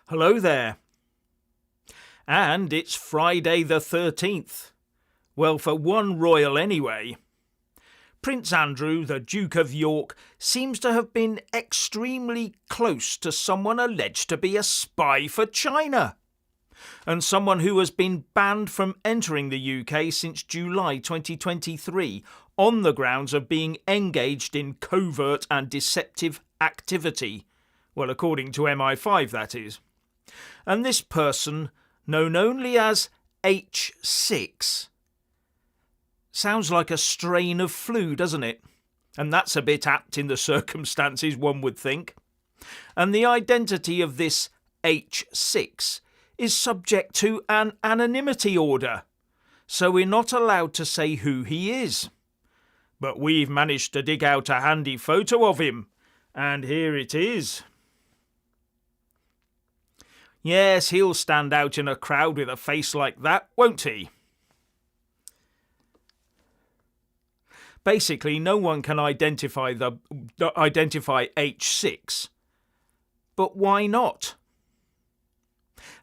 Hello there. And it's Friday the 13th. Well, for one royal anyway. Prince Andrew, the Duke of York, seems to have been extremely close to someone alleged to be a spy for China, and someone who has been banned from entering the UK since July 2023 on the grounds of being engaged in covert and deceptive activity. Well, according to MI5, that is. And this person, known only as H6, sounds like a strain of flu, doesn't it? And that's a bit apt in the circumstances, one would think. And the identity of this H6 is subject to an anonymity order, so we're not allowed to say who he is. But we've managed to dig out a handy photo of him, and here it is. Yes, he'll stand out in a crowd with a face like that, won't he? Basically, no one can identify H6. But why not?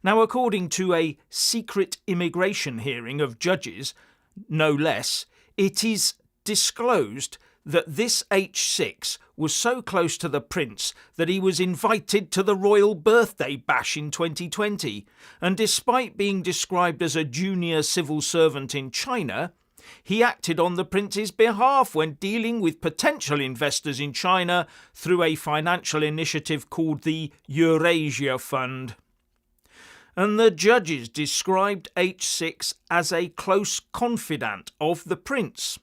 Now, according to a secret immigration hearing of judges, no less, it is disclosed that this H6 was so close to the prince that he was invited to the royal birthday bash in 2020, and despite being described as a junior civil servant in China, he acted on the prince's behalf when dealing with potential investors in China through a financial initiative called the Eurasia Fund. And the judges described H6 as a close confidant of the prince,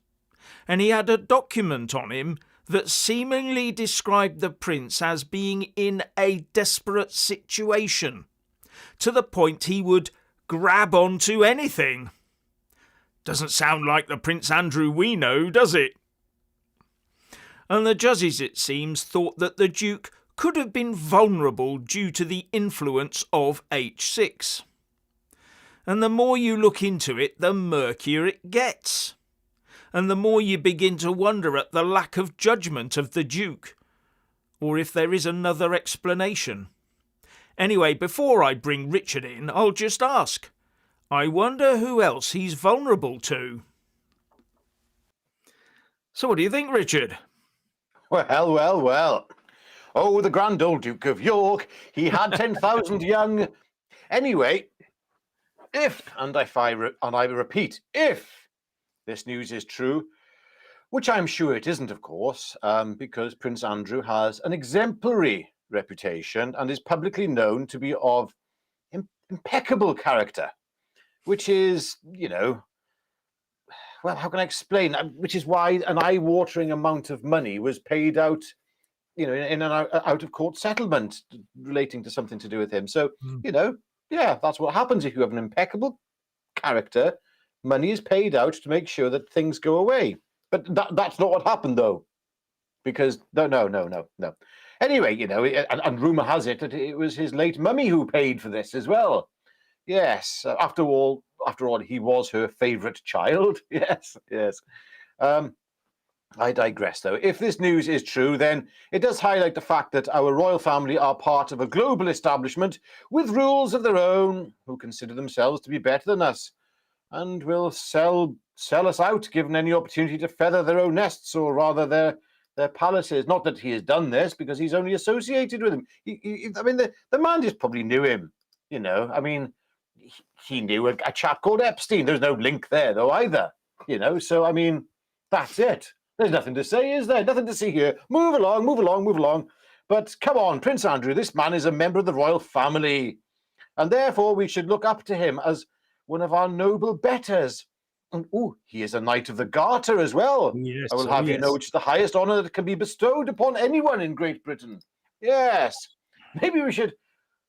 and he had a document on him that seemingly described the prince as being in a desperate situation, to the point he would grab onto anything. Doesn't sound like the Prince Andrew we know, does it? And the judges, it seems, thought that the Duke could have been vulnerable due to the influence of H6. And the more you look into it, the murkier it gets. And the more you begin to wonder at the lack of judgment of the Duke, or if there is another explanation. Anyway, before I bring Richard in, I'll just ask, I wonder who else he's vulnerable to. So what do you think, Richard? Well. Oh, the grand old Duke of York, he had 10,000 young. Anyway, if, and I repeat, if this news is true, which I'm sure it isn't, of course, because Prince Andrew has an exemplary reputation and is publicly known to be of impeccable character, which is, well, how can I explain? Which is why an eye-watering amount of money was paid out, in an out-of-court settlement relating to something to do with him. So, that's what happens if you have an impeccable character. Money is paid out to make sure that things go away. But that's not what happened, though, because no. Anyway, and rumor has it that it was his late mummy who paid for this as well. Yes, after all, he was her favourite child. Yes. I digress, though. If this news is true, then it does highlight the fact that our royal family are part of a global establishment with rules of their own, who consider themselves to be better than us, and will sell us out given any opportunity to feather their own nests, or rather their palaces. Not that he has done this, because he's only associated with him. The man just probably knew him, He knew a chap called Epstein. There's no link there, though, either, So, that's it. There's nothing to say, is there? Nothing to see here. Move along. But come on, Prince Andrew, this man is a member of the royal family, and therefore we should look up to him as one of our noble betters. And he is a Knight of the Garter as well. Yes, I will have you know it's the highest honour that can be bestowed upon anyone in Great Britain. Yes. Maybe we should,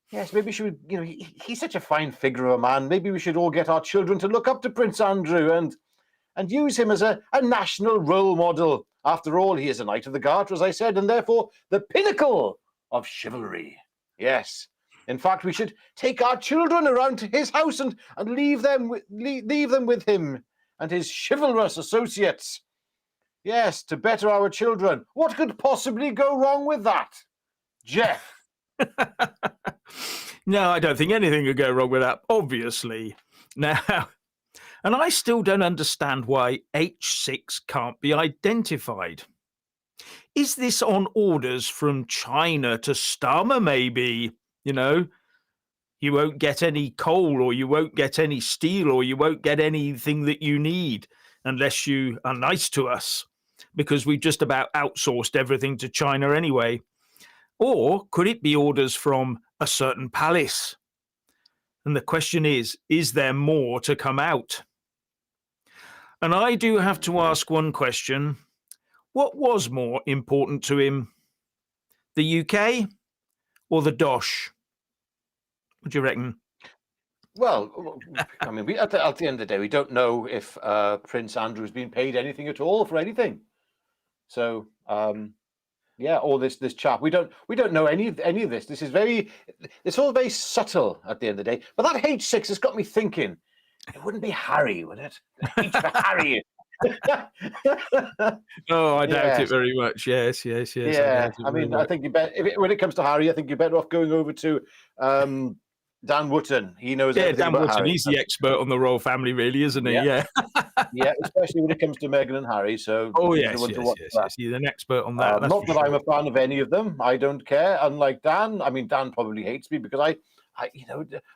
he's such a fine figure of a man. Maybe we should all get our children to look up to Prince Andrew and use him as a national role model. After all, he is a Knight of the Garter, as I said, and therefore the pinnacle of chivalry. Yes. In fact, we should take our children around to his house and leave them with him and his chivalrous associates. Yes, to better our children. What could possibly go wrong with that? Jeff? No, I don't think anything could go wrong with that, obviously. Now, and I still don't understand why H6 can't be identified. Is this on orders from China to Starmer, maybe? You know, you won't get any coal, or you won't get any steel, or you won't get anything that you need unless you are nice to us, because we've just about outsourced everything to China anyway. Or could it be orders from a certain palace? And the question is there more to come out? And I do have to ask one question. What was more important to him, the UK or the Dosh? What do you reckon? Well, I mean, at the end of the day, we don't know if Prince Andrew's been paid anything at all for anything. So, yeah, all this chap, we don't know any of this. It's all very subtle at the end of the day. But that H6 has got me thinking. It wouldn't be Harry, would it? H for Harry. Oh, I doubt Yes. it very much. Yes. Yeah, I mean, I think when it comes to Harry, I think you're better off going over to Dan Wootton. He knows everything Dan about Wootton, Harry. he's the expert on the royal family, really, isn't he? Yeah. Yeah, especially when it comes to Meghan and Harry. So, Oh, he's yes. the one to watch that. He's an expert on that. That's Not for that I'm sure. a fan of any of them. I don't care. Unlike Dan, I mean, Dan probably hates me because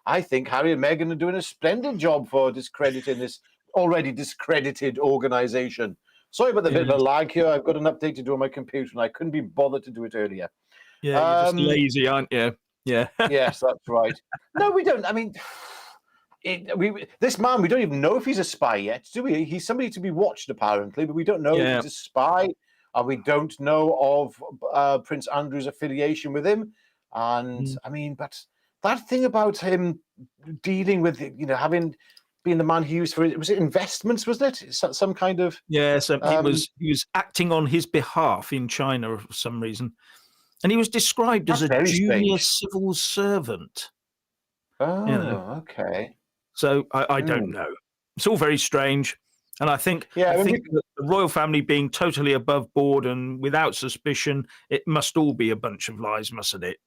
I think Harry and Meghan are doing a splendid job for discrediting this already discredited organization. Sorry about the bit of a lag here. I've got an update to do on my computer, and I couldn't be bothered to do it earlier. Yeah, you're just lazy, aren't you? Yeah. Yes, that's right. No, we don't. I mean, this man, we don't even know if he's a spy yet, do we? He's somebody to be watched, apparently, but we don't know if he's a spy. We don't know of Prince Andrew's affiliation with him. And I mean, but that thing about him dealing with, being the man he used for, was it investments, wasn't it? Some kind of... Yeah, so he was acting on his behalf in China for some reason. And he was described as a junior civil servant. Oh, okay. So I don't know. It's all very strange. And I think that the royal family being totally above board and without suspicion, it must all be a bunch of lies, mustn't it?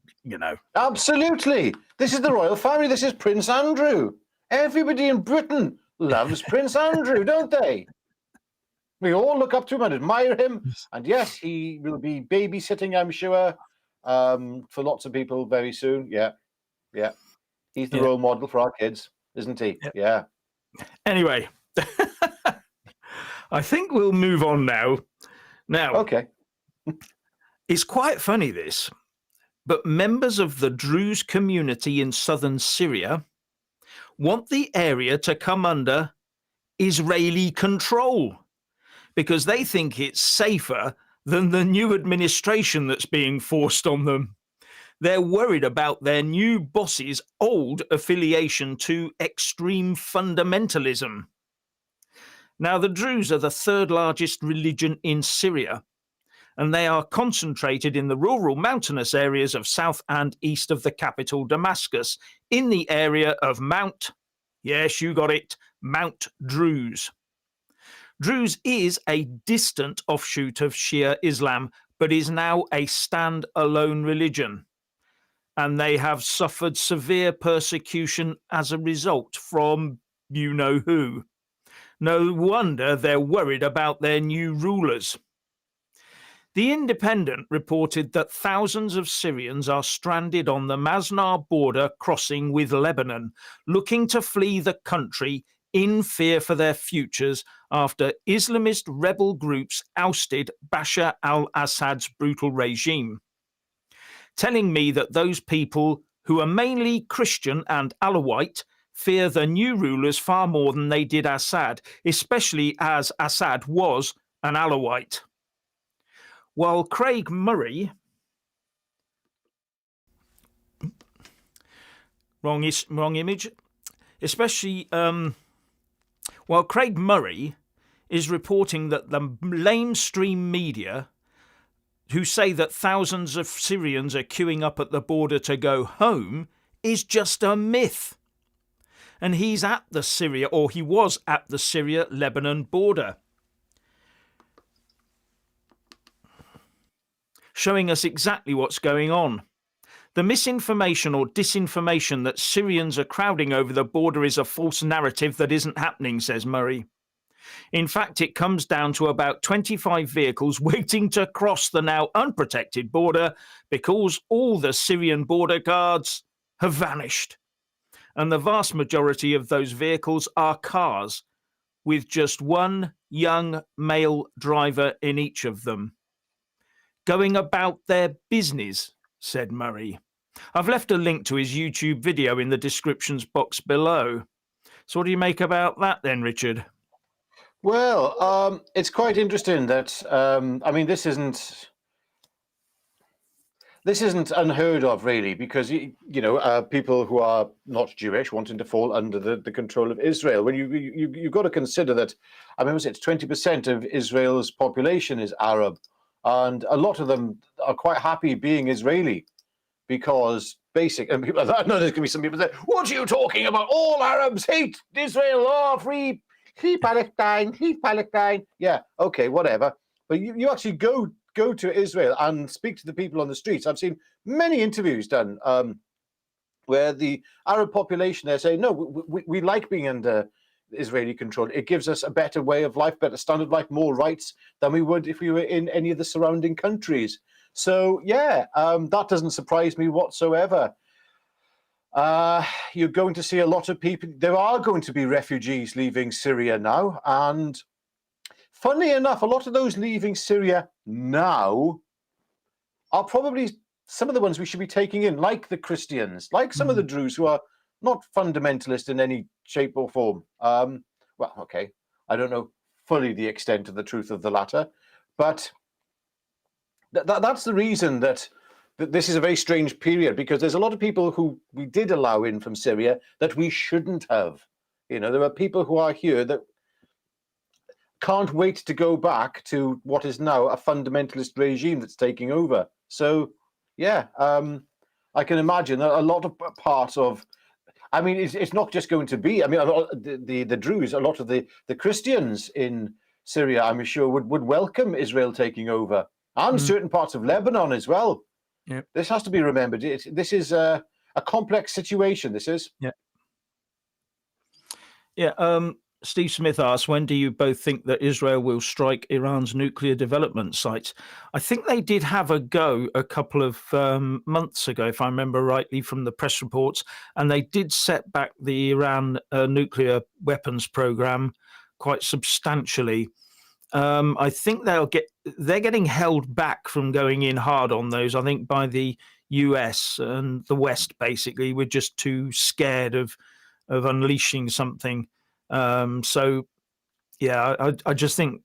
Absolutely. This is the royal family. This is Prince Andrew. Everybody in Britain loves Prince Andrew, don't they? We all look up to him and admire him. And yes, he will be babysitting, I'm sure, for lots of people very soon. Yeah. He's the role model for our kids, isn't he? Yeah. Anyway, I think we'll move on now. Now, okay. It's quite funny, this, but members of the Druze community in southern Syria want the area to come under Israeli control because they think it's safer than the new administration that's being forced on them. They're worried about their new boss's old affiliation to extreme fundamentalism. Now, the Druze are the third largest religion in Syria, and they are concentrated in the rural mountainous areas of south and east of the capital, Damascus, in the area of Mount, yes, you got it, Mount Druze. Druze is a distant offshoot of Shia Islam, but is now a stand-alone religion. And they have suffered severe persecution as a result from you-know-who. No wonder they're worried about their new rulers. The Independent reported that thousands of Syrians are stranded on the Masnar border crossing with Lebanon, looking to flee the country in fear for their futures after Islamist rebel groups ousted Bashar al-Assad's brutal regime, telling me that those people, who are mainly Christian and Alawite, fear the new rulers far more than they did Assad, especially as Assad was an Alawite. While Craig Murray, wrong image, especially while Craig Murray is reporting that the mainstream media, who say that thousands of Syrians are queuing up at the border to go home, is just a myth. And he's at the Syria, or he was at the Syria-Lebanon border, showing us exactly what's going on. The misinformation or disinformation that Syrians are crowding over the border is a false narrative that isn't happening, says Murray. In fact, it comes down to about 25 vehicles waiting to cross the now unprotected border because all the Syrian border guards have vanished. And the vast majority of those vehicles are cars, with just one young male driver in each of them. Going about their business, said Murray. I've left a link to his YouTube video in the descriptions box below. So what do you make about that then, Richard? Well, it's quite interesting that, I mean, this isn't unheard of, really, because people who are not Jewish wanting to fall under the control of Israel. When you've got to consider that, I mean, it's 20% of Israel's population is Arab, and a lot of them are quite happy being Israeli because and people, I know there's going to be some people say, "What are you talking about? All Arabs hate Israel. Oh, free Palestine, free Palestine." Yeah, okay, whatever. But you actually go to Israel and speak to the people on the streets. I've seen many interviews done where the Arab population there say, no, we like being under Israeli control. It gives us a better way of life, better standard of life, more rights than we would if we were in any of the surrounding countries. So, yeah, that doesn't surprise me whatsoever. You're going to see a lot of people. There are going to be refugees leaving Syria now, and funnily enough, a lot of those leaving Syria now are probably some of the ones we should be taking in, like the Christians, like some of the Druze who are not fundamentalist in any shape or form. Well, okay, I don't know fully the extent of the truth of the latter, but that's the reason that this is a very strange period, because there's a lot of people who we did allow in from Syria that we shouldn't have. There are people who are here that can't wait to go back to what is now a fundamentalist regime that's taking over. So, yeah, I can imagine a lot of parts of. I mean, it's not just going to be. I mean, the Druze, a lot of the Christians in Syria, I'm sure, would welcome Israel taking over, and certain parts of Lebanon as well. Yep. This has to be remembered. This is a complex situation. This is. Yeah. Yeah. Steve Smith asks, when do you both think that Israel will strike Iran's nuclear development sites? I think they did have a go a couple of months ago, if I remember rightly from the press reports, and they did set back the Iran nuclear weapons program quite substantially. I think they're getting held back from going in hard on those, I think, by the US and the West, basically. We're just too scared of unleashing something. So, yeah, I just think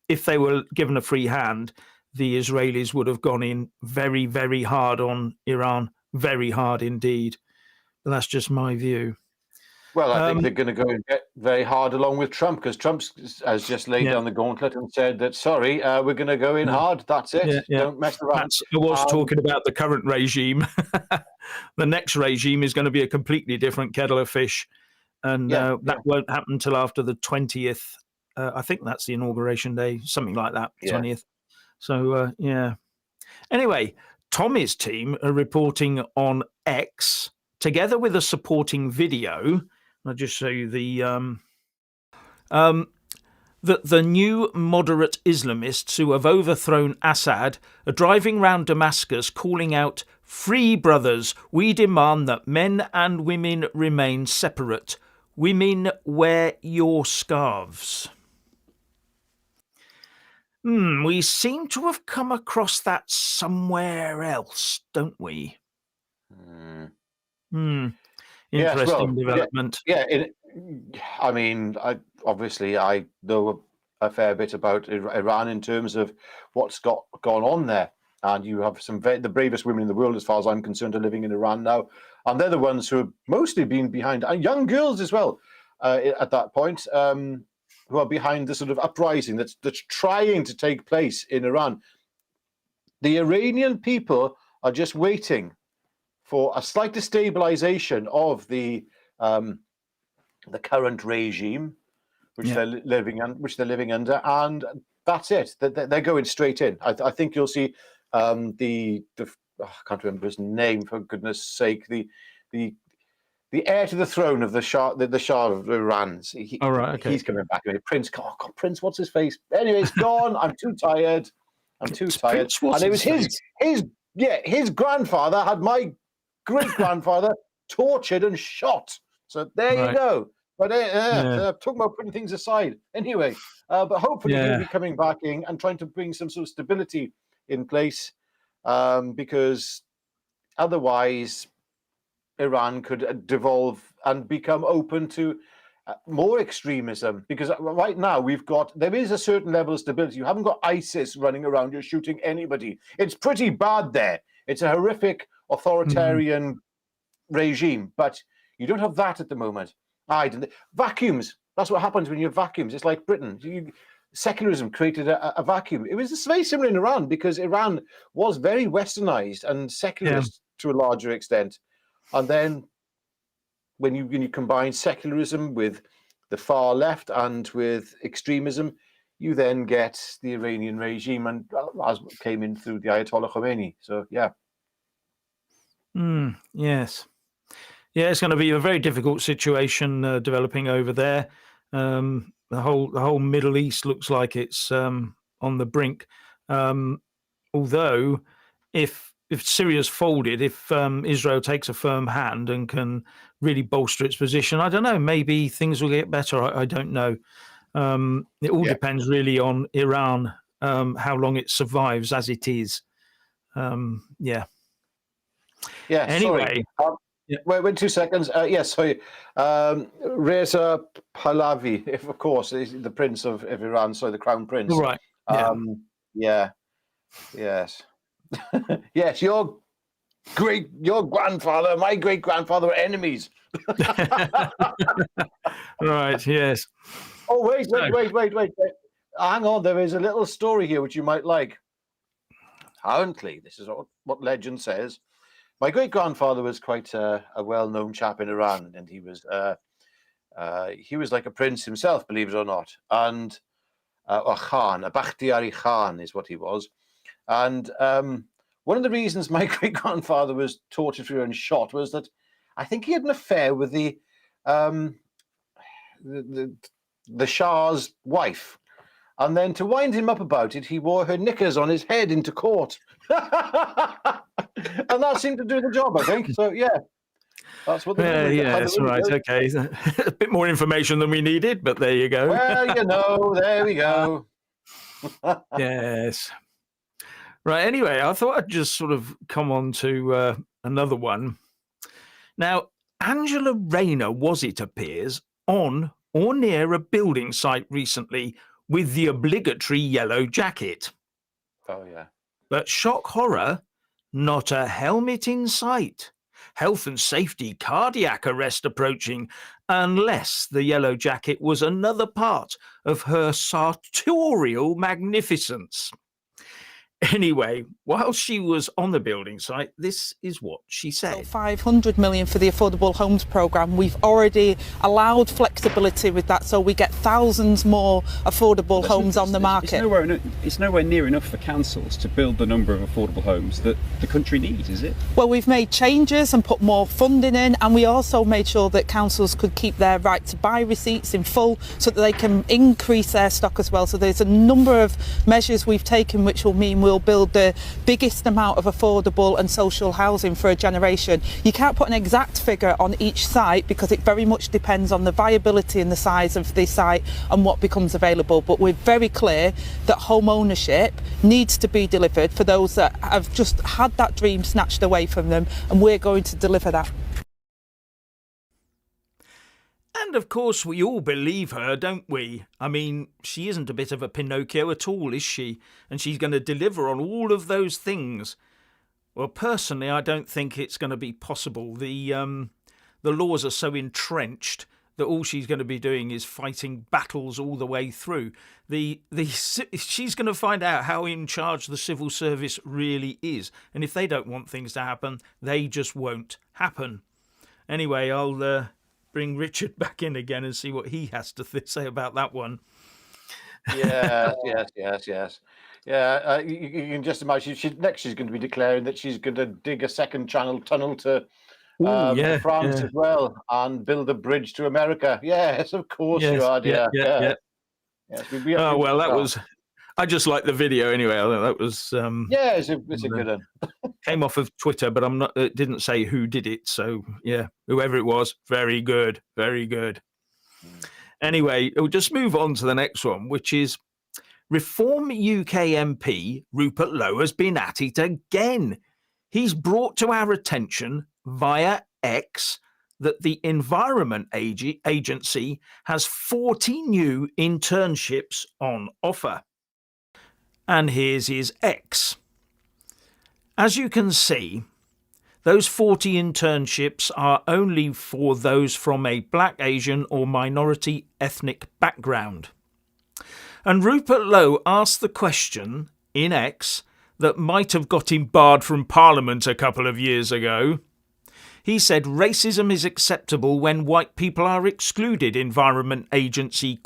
if they were given a free hand, the Israelis would have gone in very, very hard on Iran, very hard indeed. But that's just my view. Well, I think they're going to go and get very hard along with Trump, because Trump has just laid down the gauntlet and said that, sorry, we're going to go in hard. That's it. Don't mess around. I was talking about the current regime. The next regime is going to be a completely different kettle of fish. And that won't happen until after the 20th. I think that's the inauguration day, something like that, 20th. So, yeah. Anyway, Tommy's team are reporting on X, together with a supporting video. I'll just show you that the new moderate Islamists who have overthrown Assad are driving round Damascus calling out, "Free brothers, we demand that men and women remain separate. Women, wear your scarves." We seem to have come across that somewhere else, don't we? Interesting development. I mean, obviously I know a fair bit about Iran in terms of what's gone on there. And you have the bravest women in the world, as far as I'm concerned, are living in Iran now. And they're the ones who have mostly been behind, and young girls as well, at that point, who are behind the sort of uprising that's trying to take place in Iran. The Iranian people are just waiting for a slight destabilization of the current regime, which they're living under, and that's it. They're going straight in. I think you'll see the I can't remember his name, for goodness sake, the the heir to the throne of the Shah of Iran. All right. Okay. He's coming back. Prince, oh God, Prince, what's his face? Anyway, it's gone. I'm too tired. I'm too tired. Prince, what's And it was his his grandfather had my great grandfather tortured and shot. So there you Right. go. But Yeah. talking about putting things aside. Anyway, but hopefully he'll Yeah. be coming back in and trying to bring some sort of stability in place, because otherwise Iran could devolve and become open to more extremism. Because right now there is a certain level of stability. You haven't got ISIS running around just shooting anybody. It's pretty bad there. It's a horrific authoritarian regime, but you don't have that at the moment. Vacuums. That's what happens when you have vacuums. It's like Britain. Secularism created a vacuum. It was very similar in Iran, because Iran was very westernized and secularist to a larger extent. And then when you combine secularism with the far left and with extremism, you then get the Iranian regime, and as came in through the Ayatollah Khomeini. So yeah. Yes. Yeah, it's going to be a very difficult situation developing over there. The whole Middle East looks like it's on the brink. Although, if Syria's folded, if Israel takes a firm hand and can really bolster its position, I don't know. Maybe things will get better. I don't know. It all depends really on Iran, how long it survives as it is. Yeah. Anyway. Sorry. Wait 2 seconds. Yes, sorry. Reza Pahlavi, if of course, is the Prince of Iran, so the Crown Prince. All right. Yes. Yes, your grandfather, my great grandfather were enemies. Right, yes. Oh, wait. Hang on, there is a little story here which you might like. Apparently, this is what legend says. My great grandfather was quite a well-known chap in Iran, and he was like a prince himself, believe it or not, and a Khan, a Bakhtiari Khan is what he was. And one of the reasons my great grandfather was tortured and shot was that I think he had an affair with the Shah's wife. And then to wind him up about it, he wore her knickers on his head into court. And that seemed to do the job, I think. So, yeah, that's what they did. Yes, right, okay. A bit more information than we needed, but there you go. Well, there we go. Yes. Right, anyway, I thought I'd just sort of come on to another one. Now, Angela Rayner was, it appears, on or near a building site recently with the obligatory yellow jacket. Oh, yeah. But shock horror, not a helmet in sight. Health and safety cardiac arrest approaching, unless the yellow jacket was another part of her sartorial magnificence. Anyway, while she was on the building site, this is what she said. So 500 million for the Affordable Homes Programme. We've already allowed flexibility with that, so we get thousands more affordable homes on the market. It's nowhere near enough for councils to build the number of affordable homes that the country needs, is it? Well, we've made changes and put more funding in, and we also made sure that councils could keep their right to buy receipts in full so that they can increase their stock as well. So there's a number of measures we've taken which will mean we'll build the biggest amount of affordable and social housing for a generation. You can't put an exact figure on each site because it very much depends on the viability and the size of the site and what becomes available. But we're very clear that home ownership needs to be delivered for those that have just had that dream snatched away from them, and we're going to deliver that. And of course we all believe her, don't we? I mean, she isn't a bit of a Pinocchio at all, is she? And she's going to deliver on all of those things. Well, personally, I don't think it's going to be possible. The laws are so entrenched that all she's going to be doing is fighting battles all the way through. She's going to find out how in charge the civil service really is. And if they don't want things to happen, they just won't happen. Anyway, I'll bring Richard back in again and see what he has to say about that one. Yes. Yeah, you can just imagine. Next, she's going to be declaring that she's going to dig a second channel tunnel to Oh, yeah, France yeah, as well, and build a bridge to America. Yes, of course you yes, are, yeah, dear. yeah, Yeah. yeah. Yes, we Oh, well, that well, was. I just like the video anyway. I think that was. yeah, it's a good one. Came off of Twitter, but I'm not. It didn't say who did it. So yeah, whoever it was, very good, very good. Anyway, we'll just move on to the next one, which is Reform UK MP Rupert Lowe has been at it again. He's brought to our attention via X that the Environment Agency has 40 new internships on offer. And here's his X. As you can see, those 40 internships are only for those from a Black, Asian, or minority ethnic background. And Rupert Lowe asked the question in X that might have got him barred from Parliament a couple of years ago. He said racism is acceptable when white people are excluded, Environment Agency ?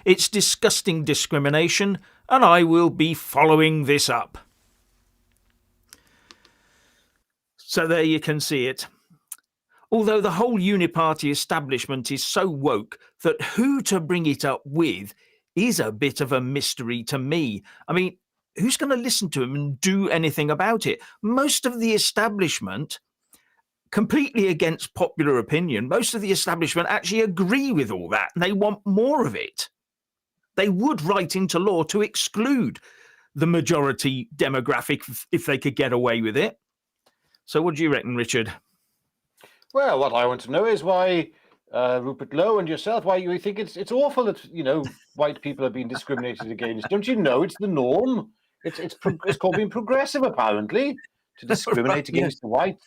It's disgusting discrimination, and I will be following this up. So there you can see it. Although the whole uniparty establishment is so woke that who to bring it up with is a bit of a mystery to me. I mean, who's going to listen to him and do anything about it? Most of the establishment, completely against popular opinion, most of the establishment actually agree with all that and they want more of it. They would write into law to exclude the majority demographic if they could get away with it. So what do you reckon, Richard? Well, what I want to know is why Rupert Lowe and yourself, why you think it's awful that white people are being discriminated against. Don't you know it's the norm? It's called being progressive, apparently, to discriminate Right, against the white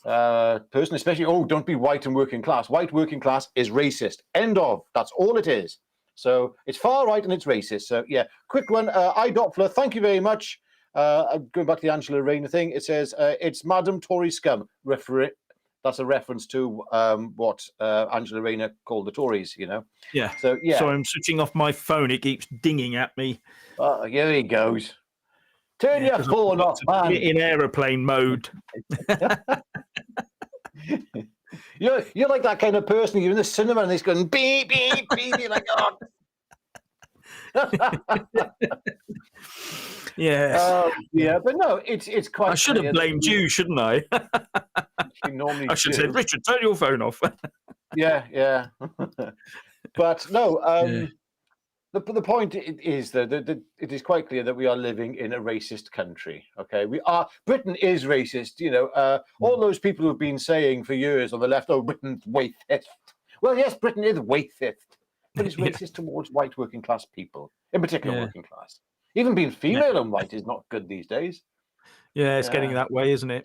person, especially. Oh, don't be white and working class. White working class is racist. End of. That's all it is. So it's far right and it's racist. So yeah, quick one. iDoppler, thank you very much. Going back to the Angela Rayner thing, it says it's Madam Tory scum. That's a reference to what Angela Rayner called the Tories, Yeah. So yeah. So I'm switching off my phone. It keeps dinging at me. Here he goes. Turn your 'cause phone I've off, got to put man. it in aeroplane mode. You're like that kind of person. You're in the cinema and it's going beep beep beep. You're like, oh. Yeah. Yeah, but no, it's quite. I should have blamed you, shouldn't I? You normally I should have do. said, Richard, turn your phone off. Yeah. But no, the point is that it is quite clear that we are living in a racist country. Okay, Britain is racist. All those people who've been saying for years on the left, oh, Britain's racist. Well, yes, Britain is racist, but it's racist towards white working class people, in particular working class. Even being female and white is not good these days. Yeah, it's getting that way, isn't it?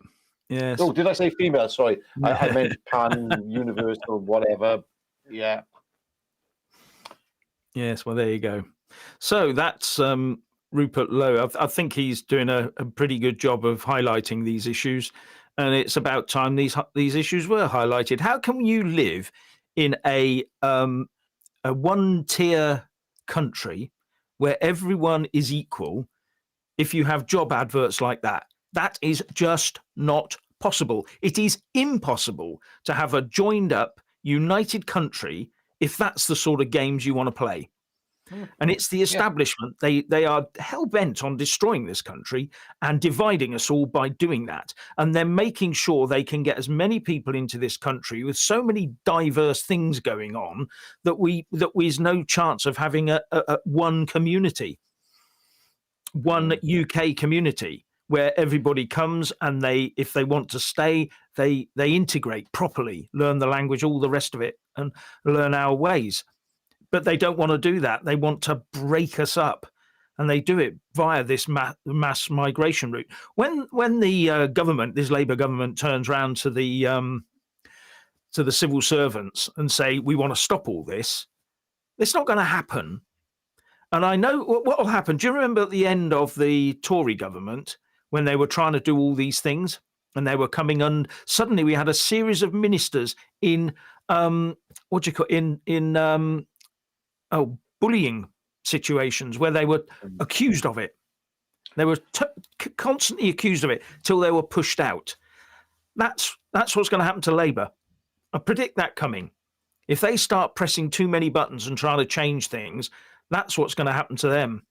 Yes. Oh, did I say female? Sorry, I meant pan, universal, whatever. Yeah. Yes, well, there you go. So that's Rupert Lowe. I think he's doing a pretty good job of highlighting these issues, and it's about time these issues were highlighted. How can you live in a one-tier country where everyone is equal if you have job adverts like that? That is just not possible. It is impossible to have a joined-up, united country if that's the sort of games you want to play. And it's the establishment. They are hell-bent on destroying this country and dividing us all by doing that. And they're making sure they can get as many people into this country with so many diverse things going on that there's no chance of having a one community, one UK community where everybody comes and if they want to stay, they integrate properly, learn the language, all the rest of it, and learn our ways. But they don't want to do that. They want to break us up, and they do it via this mass migration route. When the government, this Labour government, turns around to the civil servants and say we want to stop all this, it's not going to happen. And I know what will happen. Do you remember at the end of the Tory government when they were trying to do all these things and they were coming on? Suddenly we had a series of ministers in bullying situations where they were accused of it. They were constantly accused of it till they were pushed out. That's what's going to happen to Labour. I predict that coming. If they start pressing too many buttons and trying to change things, that's what's going to happen to them.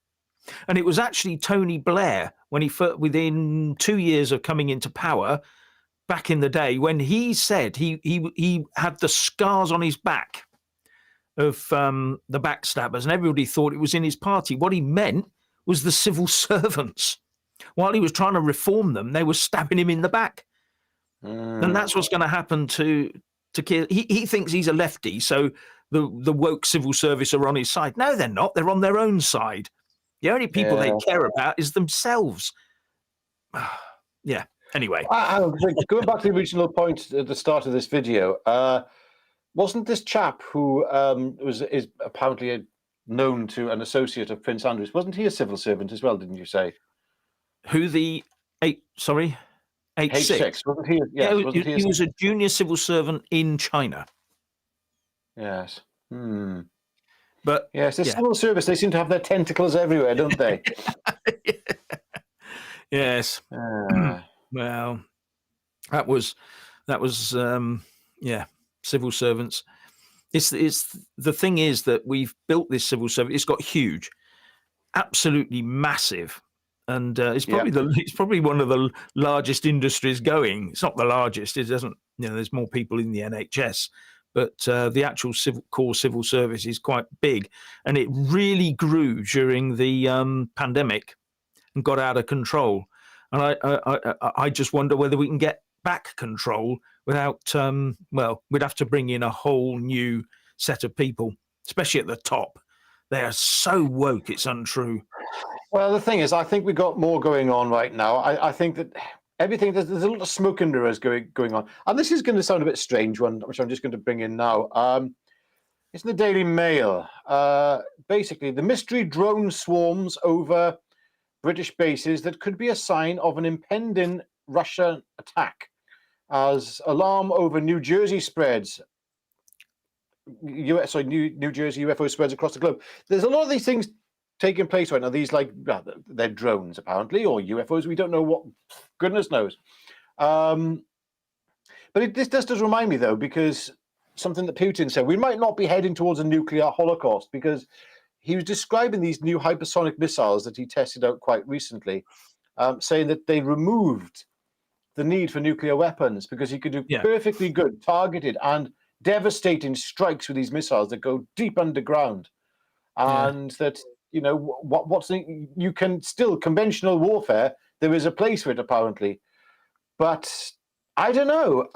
And it was actually Tony Blair, when within 2 years of coming into power, back in the day, when he said he had the scars on his back of the backstabbers, and everybody thought it was in his party. What he meant was the civil servants. While he was trying to reform them, they were stabbing him in the back. And that's what's going to happen to Keir. He thinks he's a lefty, so the woke civil service are on his side. No, they're not. They're on their own side. The only people they care about is themselves. Yeah. Anyway. Going back to the original point at the start of this video, wasn't this chap who is apparently known to an associate of Prince Andrew's, wasn't he a civil servant as well, didn't you say? Who the H6? Wasn't he? Yes, wasn't he was a junior civil servant in China. Yes. But yes, the civil service, they seem to have their tentacles everywhere, don't they? Yes. Well, that was civil servants. It's the thing is that we've built this civil service. It's got huge, absolutely massive, and it's probably one of the largest industries going. It's not the largest. It doesn't. There's more people in the NHS, but the actual core civil service is quite big, and it really grew during the pandemic and got out of control. And I just wonder whether we can get back control without, we'd have to bring in a whole new set of people, especially at the top. They are so woke, it's untrue. Well, the thing is, I think we've got more going on right now. I think that everything, there's a lot of smoke and mirrors going on. And this is going to sound a bit strange, which I'm just going to bring in now. It's in the Daily Mail. Basically, the mystery drone swarms over British bases that could be a sign of an impending Russian attack as alarm over New Jersey spreads. New Jersey UFO spreads across the globe. There's a lot of these things taking place right now. These they're drones apparently, or UFOs. We don't know what. Goodness knows. But this does remind me though, because something that Putin said, we might not be heading towards a nuclear holocaust, because he was describing these new hypersonic missiles that he tested out quite recently, saying that they removed the need for nuclear weapons because he could do perfectly good, targeted and devastating strikes with these missiles that go deep underground. And that, you can still, conventional warfare, there is a place for it apparently. But I don't know.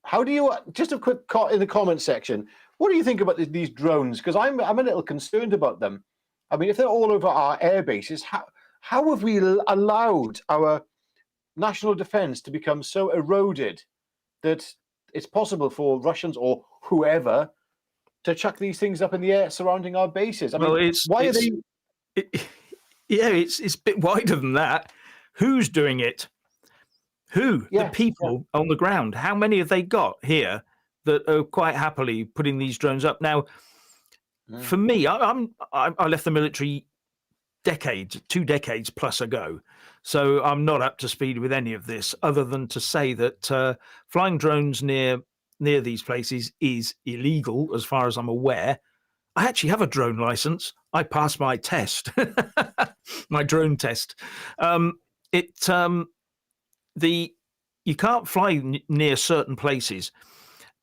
How do you, just a quick in the comment section, what do you think about these drones? Because I'm a little concerned about them. I mean, if they're all over our air bases, how have we allowed our national defense to become so eroded that it's possible for Russians or whoever to chuck these things up in the air surrounding our bases? I mean, why are they? It's a bit wider than that. Who's doing it? Who? The people on the ground. How many have they got here that are quite happily putting these drones up? Now, for me, I left the military 2 decades plus ago, so I'm not up to speed with any of this, other than to say that flying drones near these places is illegal, as far as I'm aware. I actually have a drone license. I passed my test, my drone test. You can't fly near certain places,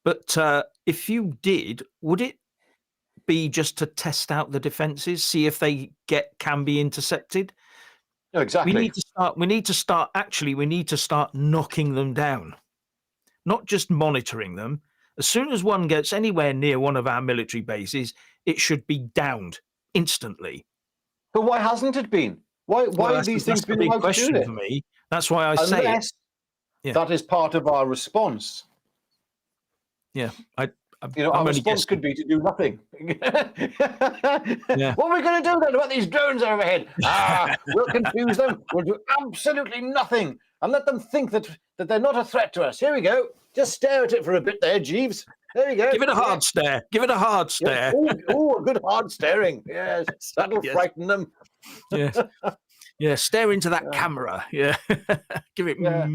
but if you did, would it be just to test out the defenses, see if they can be intercepted? No, exactly. We need to start knocking them down, not just monitoring them. As soon as one gets anywhere near one of our military bases, it should be downed instantly. But why hasn't it been? Why have these things been allowed to do it? For me, that's why I say it. That is part of our response. Yeah, our response could be to do nothing. What are we going to do then about these drones overhead? We'll confuse them. We'll do absolutely nothing and let them think that they're not a threat to us. Here we go. Just stare at it for a bit there, Jeeves. There you go. Give it a hard stare. Give it a hard stare. Oh, a good hard staring. Yes, that'll frighten them. Yes. Yeah, stare into that camera. Yeah. Give it. Yeah.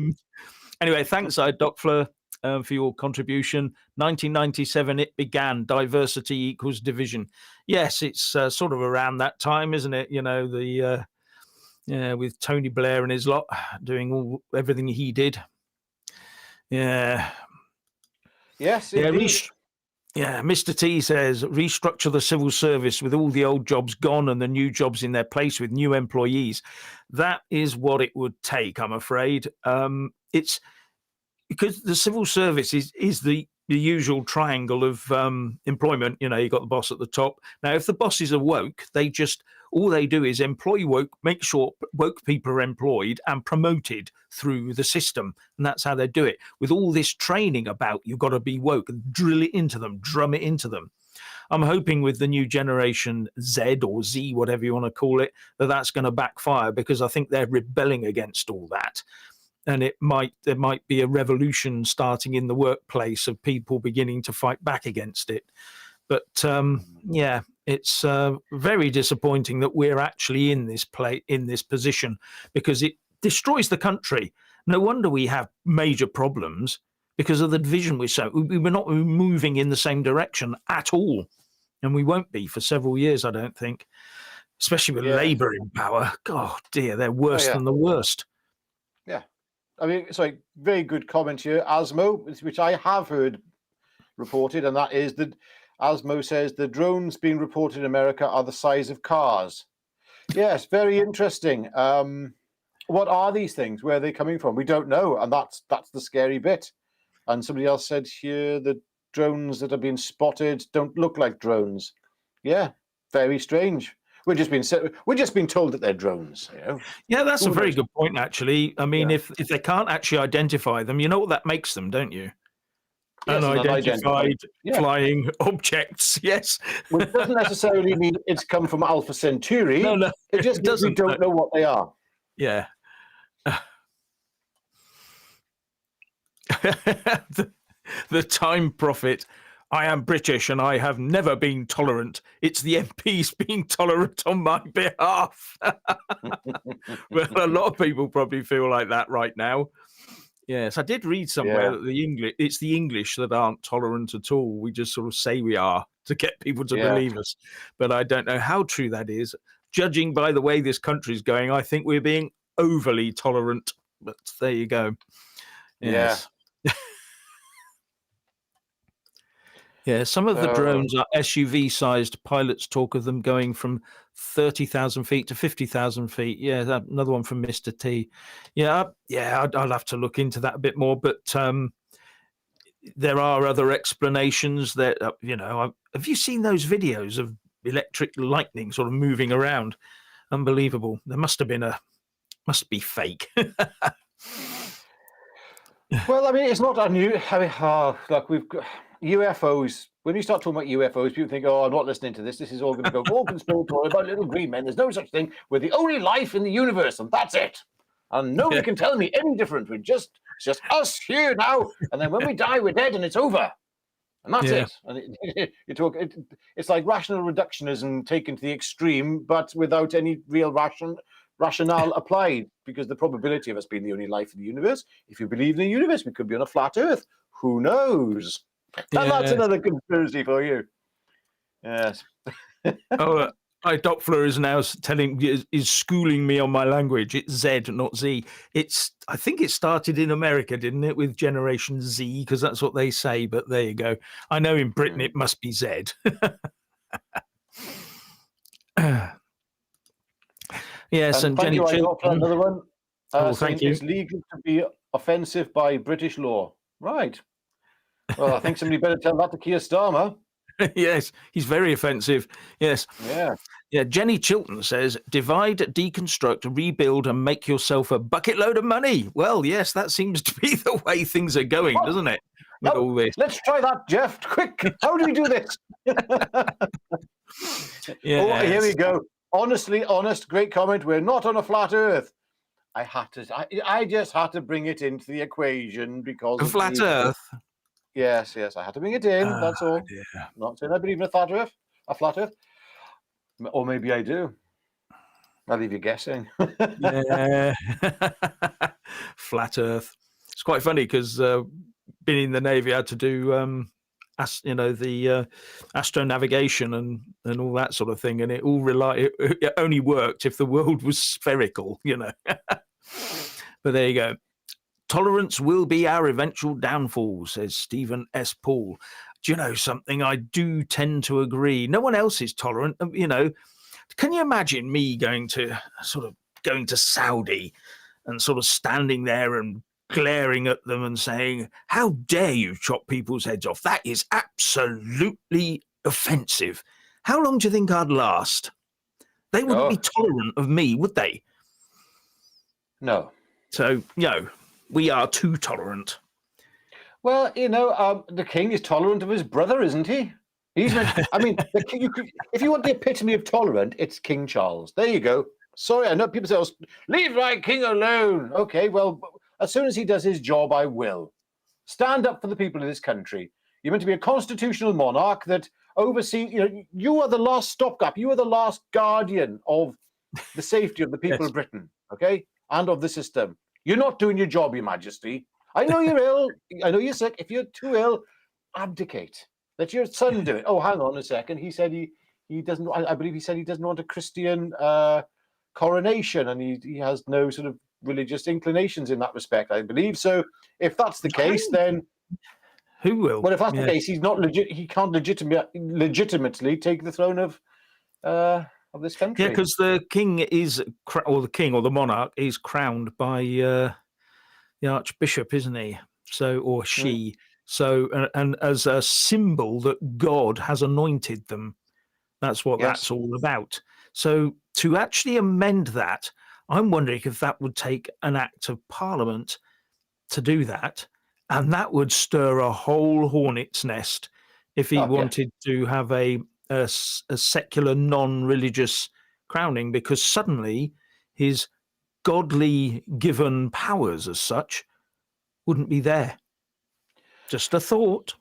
Anyway, thanks, Doc Fleur, for your contribution. 1997, it began. Diversity equals division. Yes, it's sort of around that time, isn't it? You know, with Tony Blair and his lot doing everything he did. Yeah. Yes, Yeah, indeed. Mr. T says restructure the civil service with all the old jobs gone and the new jobs in their place with new employees. That is what it would take, I'm afraid. It's because the civil service is the usual triangle of employment. You know, you got the boss at the top. Now, if the bosses are woke, all they do is employ woke, make sure woke people are employed and promoted through the system. And that's how they do it. With all this training about you've got to be woke, drill it into them, drum it into them. I'm hoping with the new generation Z or Z, whatever you want to call it, that's going to backfire, because I think they're rebelling against all that. And there might be a revolution starting in the workplace of people beginning to fight back against it. But yeah, it's very disappointing that we're actually in this position, because it destroys the country. No wonder we have major problems, because of the division we're not moving in the same direction at all, and we won't be for several years, I don't think. Especially with Labour in power. God dear, they're worse than the worst. Yeah. I mean, sorry, very good comment here, Asmo, which I have heard reported, and that is that Asmo says the drones being reported in America are the size of cars. Yes, very interesting. What are these things? Where are they coming from? We don't know, and that's the scary bit. And somebody else said here that drones that have been spotted don't look like drones. Yeah, very strange. We're just being told that they're drones. You know? Yeah, that's a very good point, actually. I mean, if they can't actually identify them, you know what that makes them, don't you? Yes, unidentified flying objects. Yes, which doesn't necessarily mean it's come from Alpha Centauri. No, it just means we don't know what they are. Yeah. the Time Prophet. I am British and I have never been tolerant. It's the MPs being tolerant on my behalf. Well, a lot of people probably feel like that right now. Yes, I did read somewhere that it's the English that aren't tolerant at all. We just sort of say we are to get people to believe us. But I don't know how true that is. Judging by the way this country's going, I think we're being overly tolerant. But there you go. Yes. Yeah, some of the drones are SUV-sized. Pilots talk of them going from 30,000 feet to 50,000 feet. Yeah, another one from Mr. T. Yeah, I'll have to look into that a bit more. But there are other explanations that, have you seen those videos of electric lightning sort of moving around? Unbelievable. There must be fake. Well, I mean, it's not unusual. I mean, look, we've got UFOs. When you start talking about UFOs, people think, "Oh, I'm not listening to this. This is all going to go all conspiratorial about little green men." There's no such thing. We're the only life in the universe, and that's it. And nobody can tell me any different. It's just us here now. And then when we die, we're dead, and it's over. And that's it. And it's like rational reductionism taken to the extreme, but without any real rationale applied, because the probability of us being the only life in the universe, if you believe in the universe, we could be on a flat Earth. Who knows? And that's another conspiracy for you. Yes. Doc Fleur is now is schooling me on my language. It's Z, not Z. I think it started in America, didn't it, with Generation Z, because that's what they say. But there you go. I know in Britain it must be Z. Yes, and Jenny Chilton. Another one. Thank you. It's legal to be offensive by British law. Right. Well, I think somebody better tell that to Keir Starmer. Yes, he's very offensive. Yes. Yeah. Jenny Chilton says, divide, deconstruct, rebuild, and make yourself a bucket load of money. Well, yes, that seems to be the way things are going, doesn't it? With all this. Let's try that, Jeff. Quick. How do we do this? Here we go. Honestly, great comment. We're not on a flat Earth. I just had to bring it into the equation because a flat Earth. Yes, I had to bring it in. That's all. Dear. Not saying I believe in a flat Earth, or maybe I do. I'll leave you guessing. Yeah. Flat Earth. It's quite funny because being in the Navy, I had to do the astronavigation and all that sort of thing, and it only worked if the world was spherical, But there you go. Tolerance will be our eventual downfall, says Stephen S. Paul. Do you know something? I do tend to agree. No one else is tolerant. Can you imagine me going to Saudi and sort of standing there and glaring at them and saying, how dare you chop people's heads off? That is absolutely offensive. How long do you think I'd last? They wouldn't be tolerant of me, would they? No. So, we are too tolerant. Well, the king is tolerant of his brother, isn't he? He's the king, if you want the epitome of tolerant, it's King Charles. There you go. Sorry, I know people say, leave my king alone. Okay, well, as soon as he does his job, I will. Stand up for the people of this country. You're meant to be a constitutional monarch that oversees, you are the last stopgap. You are the last guardian of the safety of the people of Britain, okay, and of the system. You're not doing your job, Your Majesty. I know you're ill. I know you're sick. If you're too ill, abdicate. Let your son do it. Oh, hang on a second. He said he doesn't. I believe he said he doesn't want a Christian coronation, and he has no sort of religious inclinations in that respect. I believe so. If that's the case, then who will? Well, if that's the case, he's not legit. He can't legitimately take the throne of this country. Yeah, because the king or the monarch is crowned by the archbishop, isn't he? So, or she. So, and as a symbol that God has anointed them. That's what that's all about. So, to actually amend that, I'm wondering if that would take an act of Parliament to do that, and that would stir a whole hornet's nest if he wanted to have a secular, non-religious crowning, because suddenly his godly given powers as such wouldn't be there. Just a thought.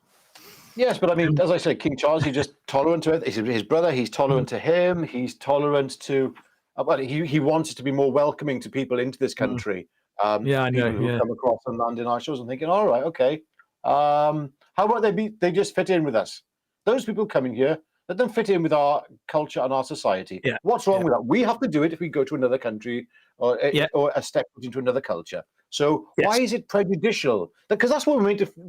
Yes, but I mean, as I said, King Charles, he's just tolerant to it. He's his brother. He's tolerant to him. He's tolerant to. Well, he wants to be more welcoming to people into this country. I know. People who come across and land in our shores and thinking, all right, okay. How about they just fit in with us? Those people coming here, let them fit in with our culture and our society. Yeah. What's wrong with that? We have to do it if we go to another country or a step into another culture. So why is it prejudicial? Because that's what we're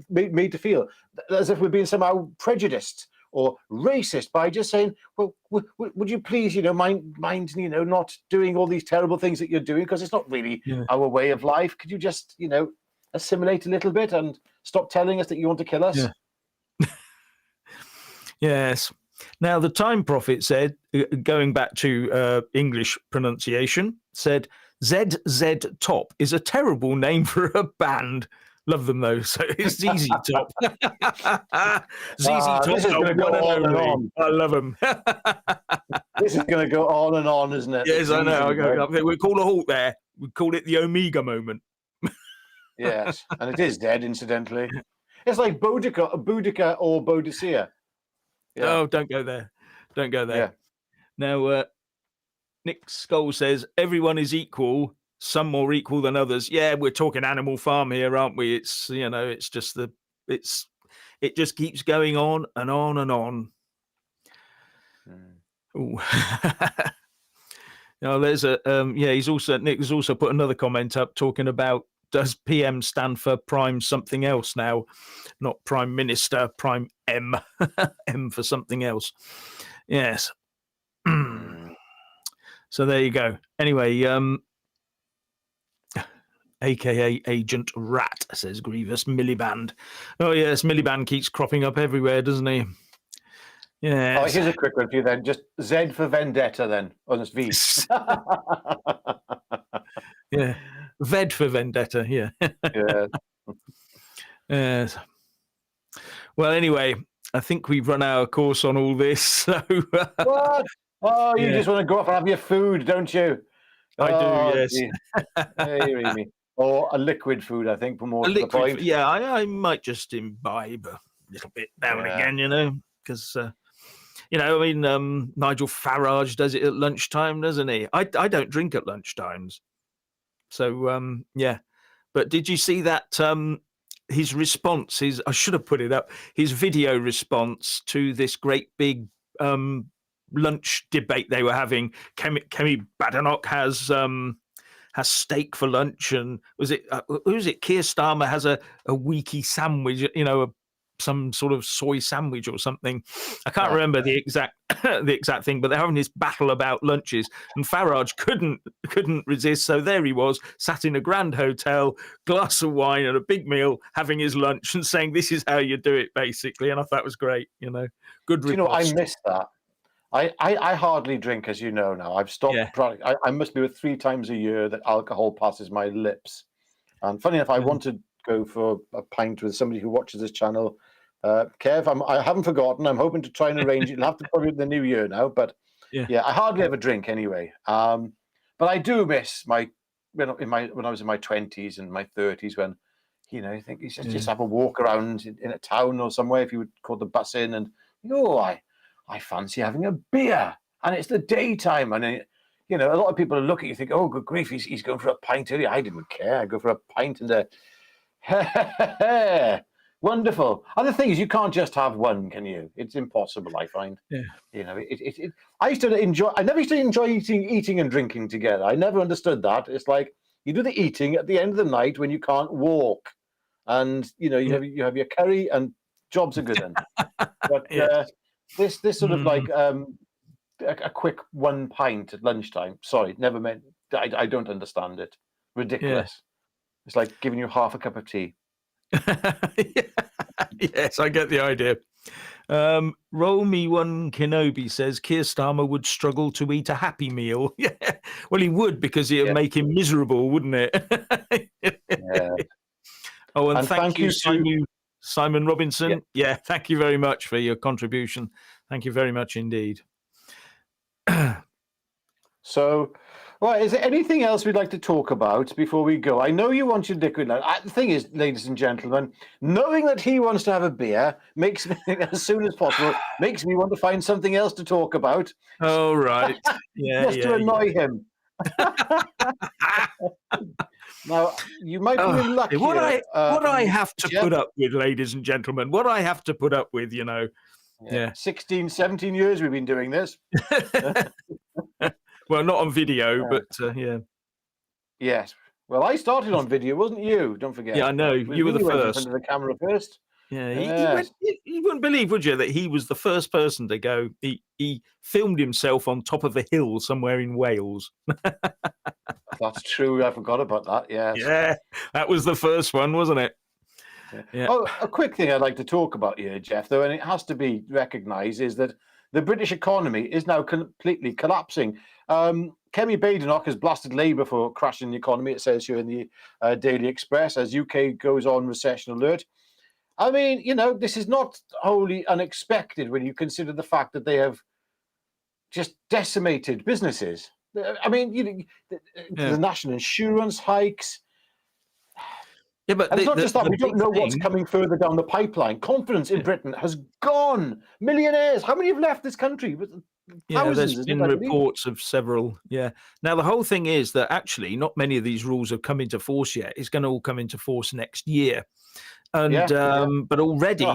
made to feel, as if we're being somehow prejudiced or racist by just saying, well, would you please, mind, not doing all these terrible things that you're doing, because it's not really our way of life. Could you just, assimilate a little bit and stop telling us that you want to kill us? Yeah. Yes. Now, the Time Prophet said, going back to English pronunciation, said, ZZ Top is a terrible name for a band. Love them though, so it's ZZ Top. ZZ Top is going to go on and on. I love them. This is going to go on and on, isn't it? Yes, I know. We'll call a halt there. We call it the Omega moment. Yes, and it is dead, incidentally. It's like Boudica or Boadicea. Yeah. Oh, don't go there. Don't go there. Yeah. Now, Nick Skull says, everyone is equal, some more equal than others. Yeah, we're talking Animal Farm here, aren't we? It's, it's just it just keeps going on and on and on. There's Nick has also put another comment up talking about, does PM stand for Prime something else now? Not Prime Minister, Prime M. M for something else. Yes. So there you go. Anyway, AKA Agent Rat, says Grievous. Miliband. Oh, yes, Miliband keeps cropping up everywhere, doesn't he? Yeah. Oh, here's a quick one for you then. Just Z for Vendetta then. Oh, that's V. Yeah. Ved for Vendetta, yeah. Yeah. Yes. Well, anyway, I think we've run our course on all this. So what? Oh, you just want to go off and have your food, don't you? I do, yes. Hey, Remy. Or a liquid food, I think, for more A to the liquid, point. yeah, I might just imbibe a little bit now and Yeah. again, because I mean, Nigel Farage does it at lunchtime, doesn't he? I don't drink at lunchtimes, so yeah. But did you see that? His response, I should have put it up. His video response to this great big lunch debate they were having. Kemi Badenoch has steak for lunch, and was it Keir Starmer has a weeky sandwich, some sort of soy sandwich or something. I can't remember the exact thing, but they're having this battle about lunches, and Farage couldn't resist. So there he was, sat in a grand hotel, glass of wine and a big meal, having his lunch and saying, "This is how you do it," basically. And I thought it was great. Good riposte. I miss that. I hardly drink, as you know now. I've stopped. Yeah. I must be with 3 times a year that alcohol passes my lips. And funny enough, I want to go for a pint with somebody who watches this channel. Kev, I haven't forgotten. I'm hoping to try and arrange it. You'll have to put it in the new year now. But yeah, I hardly ever drink anyway. But I do miss when I was in my 20s and my 30s, when you think you should just have a walk around in a town or somewhere if you would call the bus in, and I fancy having a beer, and it's the daytime, and a lot of people look at you, think, oh, good grief, he's going for a pint early. I didn't care. I go for a pint and wonderful. And the thing is, you can't just have one, can you? It's impossible, I find. Yeah. I never used to enjoy eating and drinking together. I never understood that. It's like you do the eating at the end of the night when you can't walk, and you have your curry and jobs are good then. But this sort of like a quick 1 pint at lunchtime. Sorry, never meant. I don't understand it. Ridiculous. It's like giving you half a cup of tea. Yes, I get the idea. Roll Me One Kenobi says Keir Starmer would struggle to eat a Happy Meal. Yeah, well, he would, because it would make him miserable, wouldn't it? Yeah. Oh, and thank you to Simon Robinson. Yeah, thank you very much for your contribution. Thank you very much indeed. So, right, is there anything else we'd like to talk about before we go? I know you want your liquid now. The thing is, ladies and gentlemen, knowing that he wants to have a beer makes me, as soon as possible, makes me want to find something else to talk about. Oh, right. Yeah, just to annoy him. Now, you might be lucky. What I have to put up with, ladies and gentlemen, what I have to put up with, 16, 17 years we've been doing this. Well, not on video, but yeah. Yes. Well, I started on video, wasn't you? Don't forget. Yeah, I know. You were the first. In front of the camera first. Yeah, you wouldn't believe, would you, that he was the first person to go. He filmed himself on top of a hill somewhere in Wales. That's true. I forgot about that. Yes. Yeah, that was the first one, wasn't it? Yeah. Oh, a quick thing I'd like to talk about here, Jeff, though, and it has to be recognised, is that the British economy is now completely collapsing. Kemi Badenoch has blasted Labour for crashing the economy, it says here in the Daily Express, as UK goes on recession alert. I mean, this is not wholly unexpected when you consider the fact that they have just decimated businesses. I mean, the national insurance hikes. Yeah, but it's not just that. We don't know what's coming further down the pipeline. Confidence in Britain has gone. Millionaires. How many have left this country? Thousands, there's been reports of several. Yeah. Now, the whole thing is that actually not many of these rules have come into force yet. It's going to all come into force next year. And but already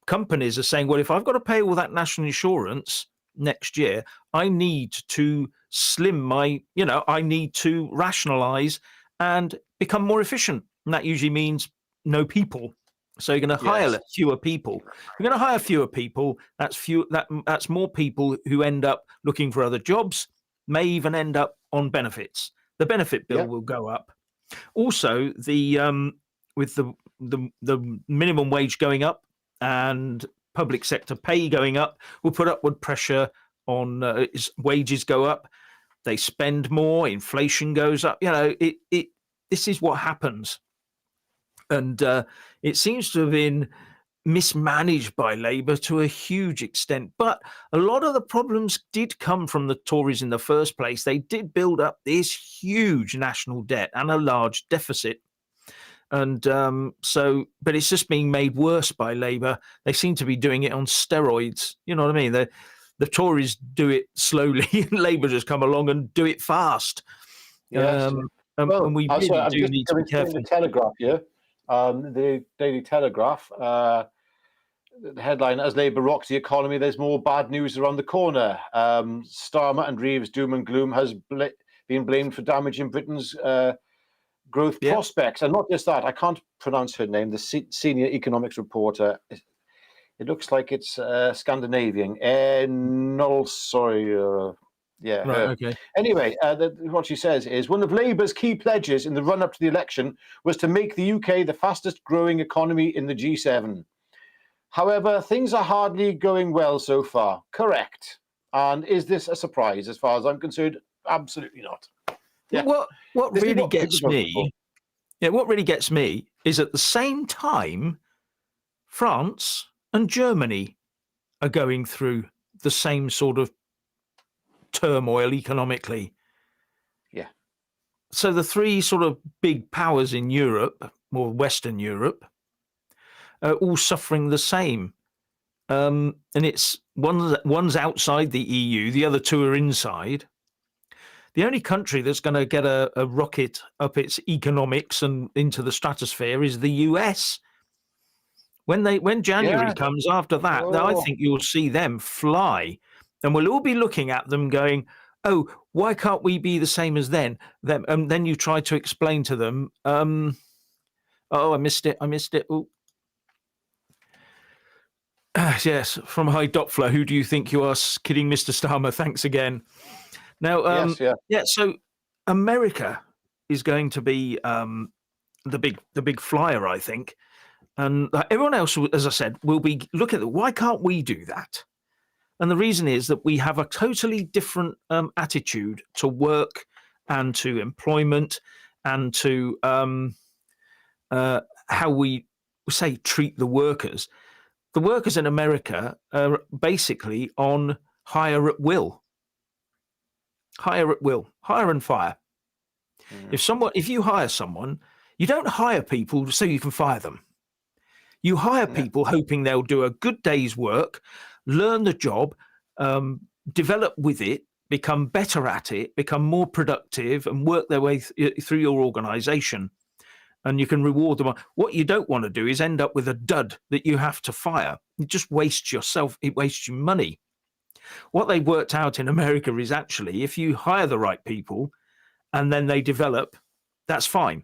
companies are saying, well, if I've got to pay all that national insurance next year, I need to slim my, I need to rationalize and become more efficient. And that usually means no people. So you're going to hire fewer people. You're going to hire fewer people. That's more people who end up looking for other jobs, may even end up on benefits. The benefit bill will go up. Also, with the minimum wage going up and public sector pay going up will put upward pressure on wages go up. They spend more. Inflation goes up. This is what happens. And it seems to have been mismanaged by Labour to a huge extent. But a lot of the problems did come from the Tories in the first place. They did build up this huge national debt and a large deficit. And but it's just being made worse by Labour. They seem to be doing it on steroids. You know what I mean? The Tories do it slowly, and Labour just come along and do it fast. Yes. And we really I'm do just need to be coming careful. from the Telegraph here. The Daily Telegraph. The headline: As Labour rocks the economy, there's more bad news around the corner. Starmer and Reeves' doom and gloom has been blamed for damaging Britain's growth prospects. And not just that, I can't pronounce her name, the senior economics reporter. It looks like it's Scandinavian. No, sorry. Yeah. Right, okay. Anyway, what she says is one of Labour's key pledges in the run-up to the election was to make the UK the fastest growing economy in the G7. However, things are hardly going well so far. Correct. And is this a surprise as far as I'm concerned? Absolutely not. Yeah. What This is really what gets people vote for. me, what really gets me is at the same time, France and Germany are going through the same sort of turmoil economically. Yeah. So the three sort of big powers in Europe, or Western Europe, are all suffering the same. And it's one's outside the EU, the other two are inside. The only country that's going to get a rocket up its economics and into the stratosphere is the US. When January comes after that, I think you'll see them fly, and we'll all be looking at them going, "Oh, why can't we be the same as them?" And then you try to explain to them, "Oh, I missed it. Oh, yes, from High Doppler. Who do you think you are, kidding, Mr. Starmer? Thanks again." Now, so America is going to be the big flyer, I think. And everyone else, as I said, will be looking at why can't we do that? And the reason is that we have a totally different attitude to work and to employment and to how we say treat the workers. The workers in America are basically on hire at will. Hire at will, hire and fire. If you hire someone, you don't hire people so you can fire them. You hire people hoping they'll do a good day's work, learn the job, develop with it, become better at it, become more productive, and work their way through your organization. And you can reward them. What you don't want to do is end up with a dud that you have to fire. It just wastes yourself. It wastes you money. What they've worked out in America is actually if you hire the right people and then they develop, that's fine.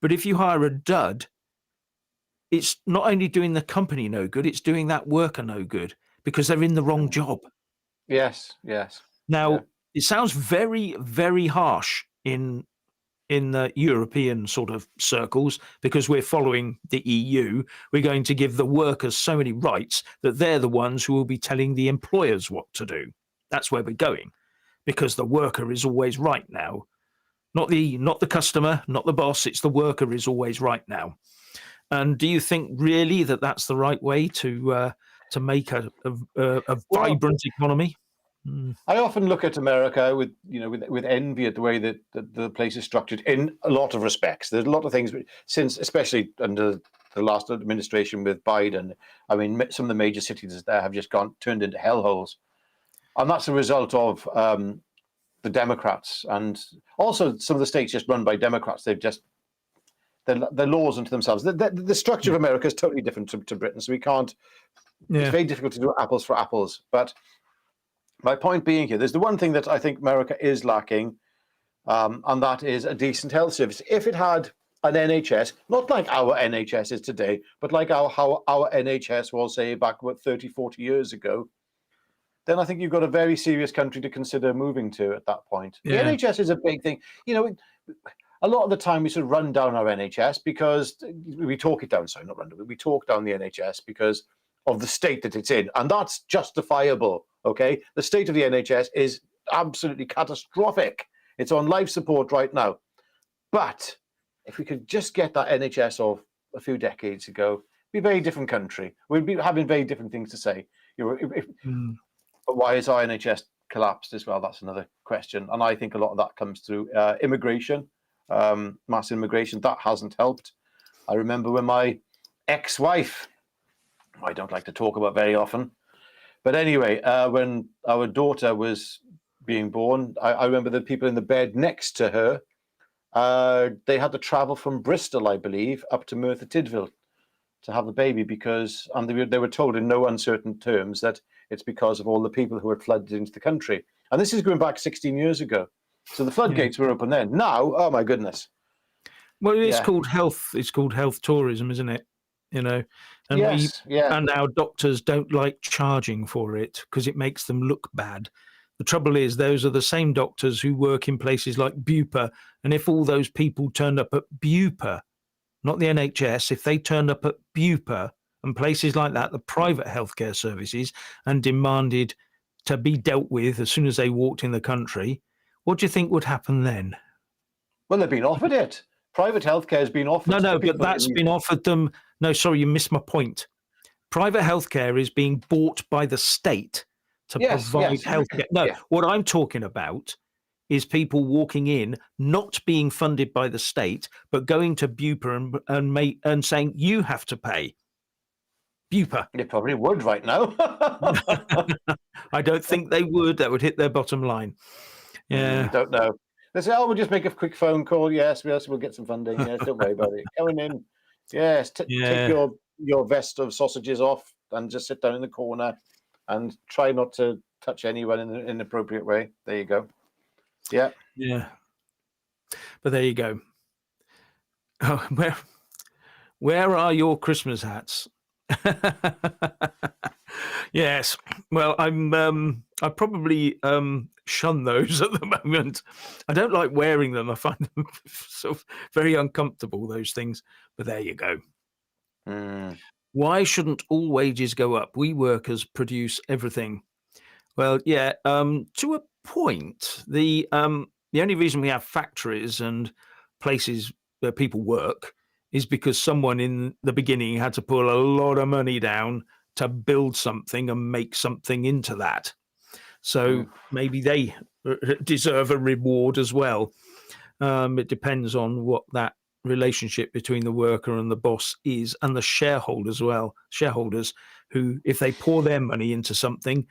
But if you hire a dud, it's not only doing the company no good, it's doing that worker no good because they're in the wrong job. Yes. Now, it sounds very, very harsh in the European sort of circles because we're following the EU. We're going to give the workers so many rights that they're the ones who will be telling the employers what to do. That's where we're going because the worker is always right now. Not the customer, not the boss. It's the worker is always right now. And do you think really that that's the right way to make a vibrant economy? I often look at America with envy at the way that the place is structured in a lot of respects. There's a lot of things since, especially under the last administration with Biden. I mean, some of the major cities there have just turned into hellholes, and that's a result of the Democrats and also some of the states just run by Democrats. They've just the laws unto themselves. The structure of America is totally different to Britain, so we can't. It's very difficult to do apples for apples. But my point being here, there's the one thing that I think America is lacking, and that is a decent health service. If it had an NHS, not like our NHS is today, but like how our NHS was, say, back 30, 40 years ago, then I think you've got a very serious country to consider moving to at that point. Yeah. The NHS is a big thing. A lot of the time we sort of run down our NHS because we talk it down. Sorry, not run down. We talk down the NHS because of the state that it's in, and that's justifiable. Okay, the state of the NHS is absolutely catastrophic. It's on life support right now. But if we could just get that NHS of a few decades ago, be a very different country. We'd be having very different things to say. You know, but why is our NHS collapsed as well? That's another question. And I think a lot of that comes through immigration, mass immigration. That hasn't helped. I remember when my ex-wife, I don't like to talk about very often, but anyway, when our daughter was being born, I remember the people in the bed next to her, they had to travel from Bristol, I believe, up to Merthyr Tydfil to have the baby because, and they were told in no uncertain terms that it's because of all the people who had flooded into the country. And this is going back 16 years ago. So the floodgates were open then. Now, oh my goodness. Well, it's called health. It's called health tourism, isn't it? You know, and and our doctors don't like charging for it because it makes them look bad. The trouble is, those are the same doctors who work in places like Bupa, and if all those people turned up at Bupa, not the NHS, if they turned up at Bupa and places like that, the private healthcare services, and demanded to be dealt with as soon as they walked in the country, what do you think would happen then? Well, they've been offered it. Private healthcare has been offered. No, but that's been offered them. No, sorry, you missed my point. Private healthcare is being bought by the state to provide healthcare. No, what I'm talking about is people walking in, not being funded by the state, but going to Bupa and saying, you have to pay. Bupa. They probably would right now. I don't think they would. That would hit their bottom line. Yeah. Don't know. They say, oh, we'll just make a quick phone call. Yes, we'll get some funding. Yes, don't worry about it. Going in. Yes, take your vest of sausages off and just sit down in the corner and try not to touch anyone in an inappropriate way. There you go. Yeah. Yeah. But there you go. Oh, where are your Christmas hats? Yes. Well, I probably shun those at the moment. I don't like wearing them. I find them sort of very uncomfortable, those things. But there you go. Why shouldn't all wages go up? We workers produce everything. Well, yeah, to a point. The only reason we have factories and places where people work is because someone in the beginning had to put a lot of money down to build something and make something into that. So maybe they deserve a reward as well. It depends on what that relationship between the worker and the boss is, and the shareholders as well. Shareholders who, if they pour their money into something,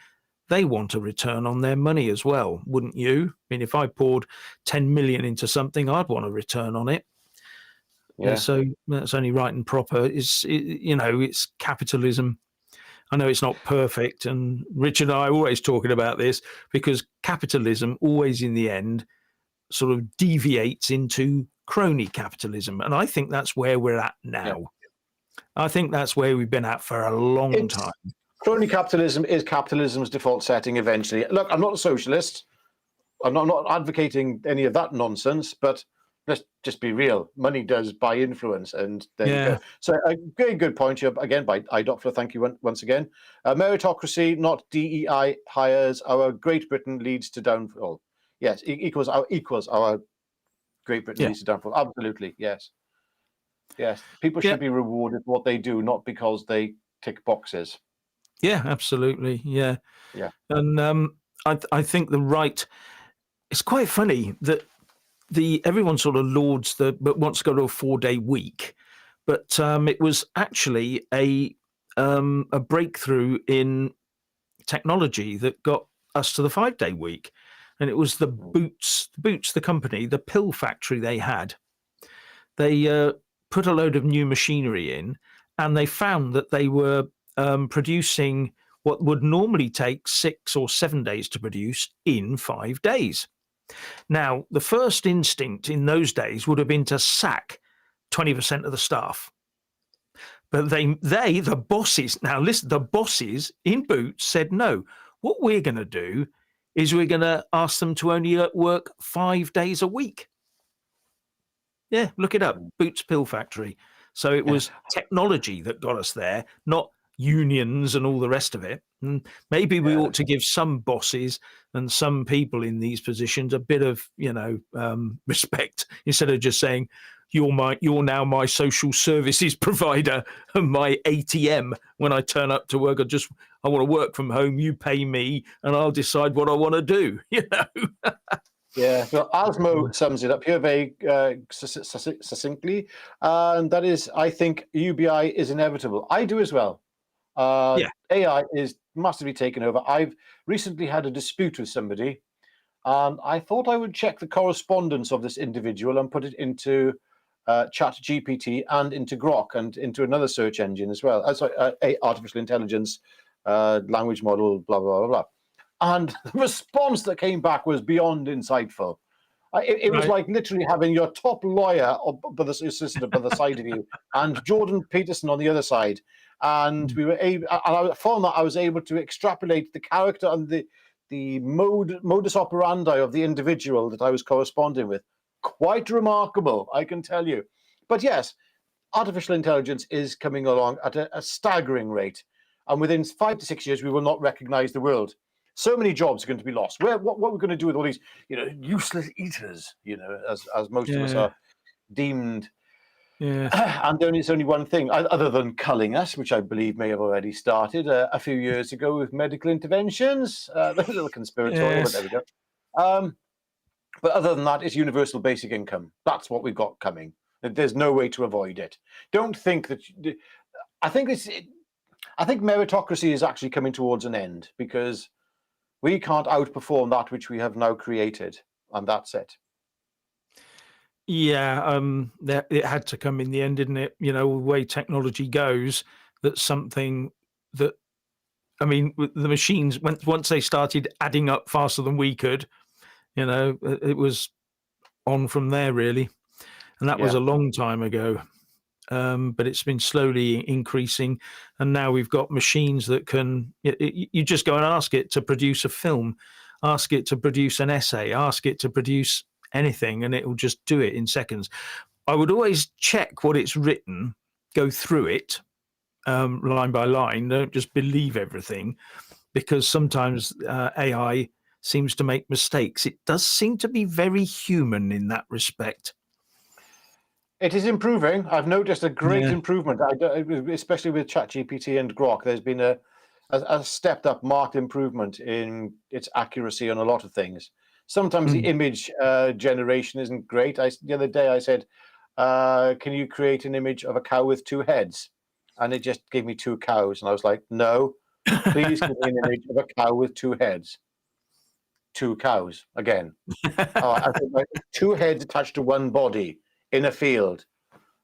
they want a return on their money as well, wouldn't you? I mean, if I poured 10 million into something, I'd want a return on it. Yeah. So that's only right and proper. It's capitalism. I know it's not perfect, and Richard and I are always talking about this because capitalism always in the end sort of deviates into crony capitalism. And I think that's where we're at now. Yeah. I think that's where we've been at for a long time. Crony capitalism is capitalism's default setting eventually. Look, I'm not a socialist. I'm not advocating any of that nonsense, but let's just be real. Money does buy influence, and there you go. So a very good point here, again, by iDoctor. Thank you once again. Meritocracy, not DEI hires. Our Great Britain leads to downfall. Yes, equals our Great Britain leads to downfall. Absolutely, yes. Yes, people should be rewarded for what they do, not because they tick boxes. Yeah, absolutely. Yeah. Yeah. And I think the right, it's quite funny that everyone sort of lauds but wants to go to a 4-day week, but it was actually a breakthrough in technology that got us to the 5-day week, and it was the Boots, the company, the pill factory they had. They put a load of new machinery in, and they found that they were producing what would normally take 6 or 7 days to produce in 5 days. Now, the first instinct in those days would have been to sack 20% of the staff. But the bosses, now listen, the bosses in Boots said, no, what we're going to do is we're going to ask them to only work 5 days a week. Yeah, look it up, Boots Pill Factory. So it was technology that got us there, not unions and all the rest of it. And maybe we ought to give some bosses and some people in these positions a bit of, respect, instead of just saying, you're now my social services provider and my ATM when I turn up to work. I want to work from home. You pay me, and I'll decide what I want to do. You know. Yeah, well, Asmo sums it up here very succinctly, and that is, I think UBI is inevitable. I do as well. Yeah. AI is massively taken over. I've recently had a dispute with somebody, and I thought I would check the correspondence of this individual and put it into Chat GPT and into Grok and into another search engine as well. Sorry, artificial intelligence language model, blah, blah, blah, blah. And the response that came back was beyond insightful. It was like literally having your top lawyer by the assistant by the side of you, and Jordan Peterson on the other side. And we were able, and from that, I was able to extrapolate the character and the modus operandi of the individual that I was corresponding with. Quite remarkable, I can tell you. But yes, artificial intelligence is coming along at a staggering rate, and within 5 to 6 years, we will not recognize the world. So many jobs are going to be lost. What we're going to do with all these, useless eaters, as most of us are deemed. Yeah. And it's only one thing, other than culling us, which I believe may have already started a few years ago with medical interventions. A little conspiratorial, but there we go. But other than that, it's universal basic income. That's what we've got coming. There's no way to avoid it. Don't think that. I think meritocracy is actually coming towards an end, because we can't outperform that which we have now created, and that's it. Yeah, it had to come in the end, didn't it? The way technology goes, that's something that, with the machines, once they started adding up faster than we could, it was on from there, really. And that was a long time ago. But it's been slowly increasing, and now we've got machines that can. You just go and ask it to produce a film, ask it to produce an essay, ask it to produce anything, and it will just do it in seconds. I would always check what it's written, go through it line by line. Don't just believe everything, because sometimes AI seems to make mistakes. It does seem to be very human in that respect. It is improving. I've noticed a great improvement, especially with ChatGPT and Grok. There's been a stepped up, marked improvement in its accuracy on a lot of things. Sometimes the image generation isn't great. The other day I said, can you create an image of a cow with 2 heads? And it just gave me 2 cows. And I was like, no, please give me an image of a cow with 2 heads. 2 cows, again. I think like 2 heads attached to one body in a field.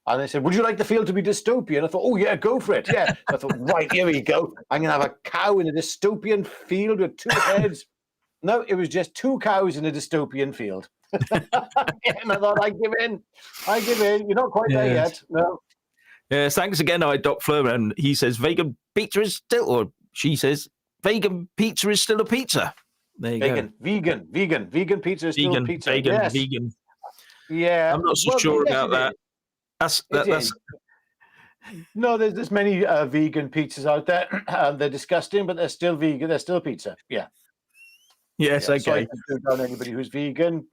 And they said, would you like the field to be dystopian? I thought, oh yeah, go for it. Yeah. I thought, right, here we go. I'm going to have a cow in a dystopian field with 2 heads. No, it was just 2 cows in a dystopian field. And I thought, I give in. You're not quite there yet. No. Yes, thanks again, Doc Flurman. He says, vegan pizza is still, or she says, vegan pizza is still a pizza. There you go. Vegan pizza is still a pizza. Vegan. Yeah, I'm not so sure about that. That's No, there's many vegan pizzas out there. They're disgusting, but they're still vegan. They're still pizza. Yeah. Yes. Okay. Sorry to down anybody who's vegan.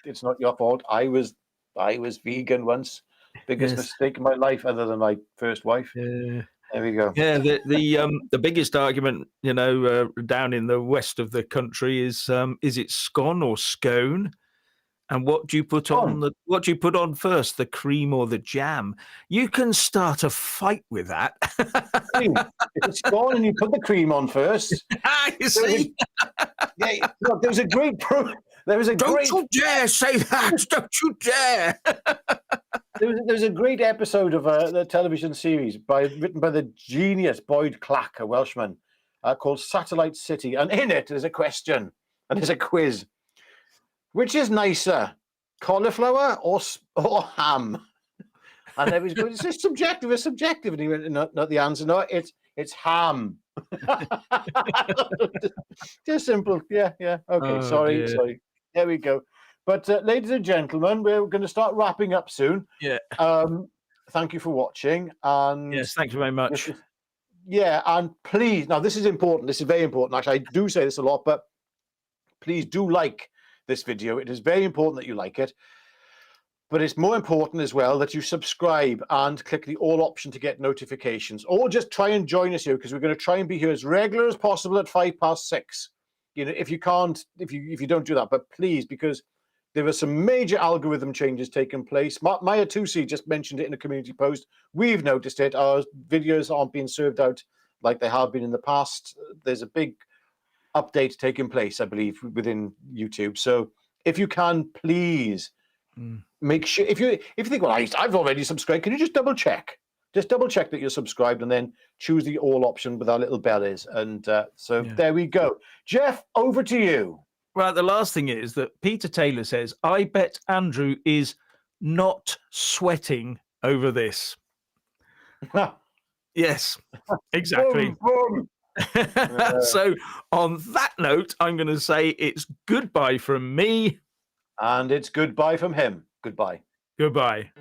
It's not your fault. I was vegan once. Biggest mistake in my life, other than my first wife. Yeah. There we go. Yeah. The biggest argument, down in the west of the country is it scone or scone? And what do you put on? What do you put on first, the cream or the jam? You can start a fight with that. Cream. It's gone, and you put the cream on first. You see? Look, there was a great. Don't you dare say that! Don't you dare! There was a great episode of the television series written by the genius Boyd Clack, a Welshman, called Satellite City, and in it there's a question and there's a quiz. Which is nicer, cauliflower or ham? And there was going, it's subjective. And he went, not the answer. No, it's ham. Just simple. Yeah. Okay, sorry. There we go. But ladies and gentlemen, we're going to start wrapping up soon. Yeah. Thank you for watching. And yes, thank you very much. And please, now this is important. This is very important. Actually, I do say this a lot, but please do like this video. It is very important that you like it. But it's more important as well that you subscribe and click the all option to get notifications, or just try and join us here, because we're going to try and be here as regular as possible at 6:05. You know, if you can't, if you don't do that, but please, because there are some major algorithm changes taking place. Maya Tusi just mentioned it in a community post. We've noticed it. Our videos aren't being served out like they have been in the past. There's a big update taking place, I believe, within YouTube. So if you can, please make sure, if you think, well, I've already subscribed, can you just double check? Just double check that you're subscribed, and then choose the all option with our little bell is. And there we go. Jeff, over to you. Right, the last thing is that Peter Taylor says, I bet Andrew is not sweating over this. Yes, exactly. Boom, boom. So on that note, I'm going to say it's goodbye from me. And it's goodbye from him. Goodbye. Goodbye.